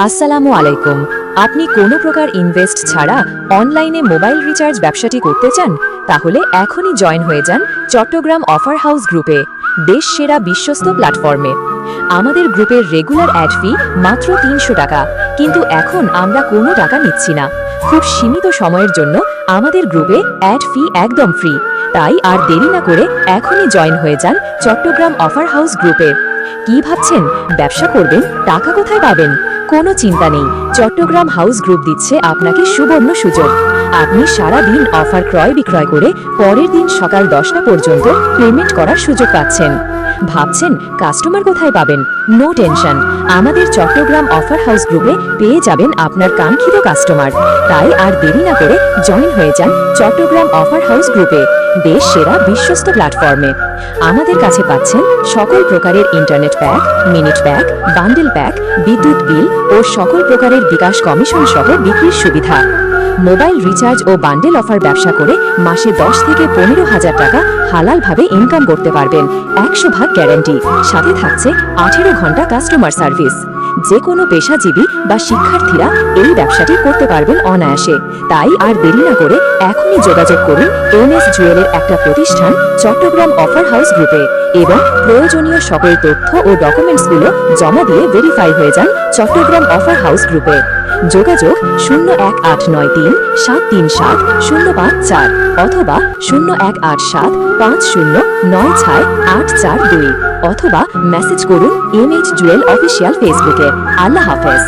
আসসালামু আলাইকুম। আপনি কোনো প্রকার ইনভেস্ট ছাড়া অনলাইনে মোবাইল রিচার্জ ব্যবসাটি করতে চান? তাহলে এখনই জয়েন হয়ে যান চট্টগ্রাম অফার হাউস গ্রুপে, দেশ সেরা বিশ্বস্ত প্ল্যাটফর্মে। আমাদের গ্রুপের রেগুলার অ্যাড ফি মাত্র ৩০০ টাকা, কিন্তু এখন আমরা কোনো টাকা নিচ্ছি না। খুব সীমিত সময়ের জন্য আমাদের গ্রুপে অ্যাড ফি একদম ফ্রি। তাই আর দেরি না করে এখনই জয়েন হয়ে যান চট্টগ্রাম অফার হাউস গ্রুপে। কি ভাবছেন ব্যবসা করবেন, টাকা কোথায় পাবেন? কোনো চিন্তা নেই, চট্টগ্রাম হাউস গ্রুপ দিচ্ছে আপনাকে সুবর্ণ সুযোগ। আপনি সারা দিন অফার ক্রয় বিক্রয় করে পরের দিন সকাল 10টা পর্যন্ত পেমেন্ট করার সুযোগ পাচ্ছেন। ভাবছেন কাস্টমার কোথায় পাবেন? নো টেনশন, আমাদের চট্টগ্রাম অফার হাউস গ্রুপে পেয়ে যাবেন আপনার কাঙ্ক্ষিত কাস্টমার। তাই আর দেরি না করে জয়েন হয়ে যান চট্টগ্রাম অফার হাউস গ্রুপে, দেশ সেরা বিশ্বস্ত প্ল্যাটফর্মে। আমাদের কাছে পাচ্ছেন সকল প্রকারের internet pack, minute pack, bundle pack, বিদ্যুৎ বিল ও সকল প্রকারের বিকাশ কমিশন সহ বিক্রির সুবিধা। মোবাইল রিচার্জ ও বান্ডেল অফার ব্যবসা করে মাসে 10 থেকে 15,000 টাকা হালালভাবে ইনকাম করতে পারবেন, 100% গ্যারান্টি। সাথে থাকছে 18 ঘন্টা কাস্টমার সার্ভিস। যে কোনো পেশাজীবী বা শিক্ষার্থীরা এই ব্যবসাটি করতে পারবেন অনায়াসে। তাই আর দেরি না করে এখনই যোগাযোগ করুন এমএস জুয়েলের একটা প্রতিষ্ঠান চট্টগ্রাম অফার হাউস গ্রুপে এবং প্রয়োজনীয় সকল তথ্য ও ডকুমেন্টসগুলো জমা দিয়ে ভেরিফাই হয়ে যান চট্টগ্রাম অফার হাউস গ্রুপে। যোগাযোগ 01893 737 054 অথবা 01875096842 অথবা মেসেজ করুন এমএস জুয়েল অফিসিয়াল ফেসবুকে। আল্লাহ হাফেজ।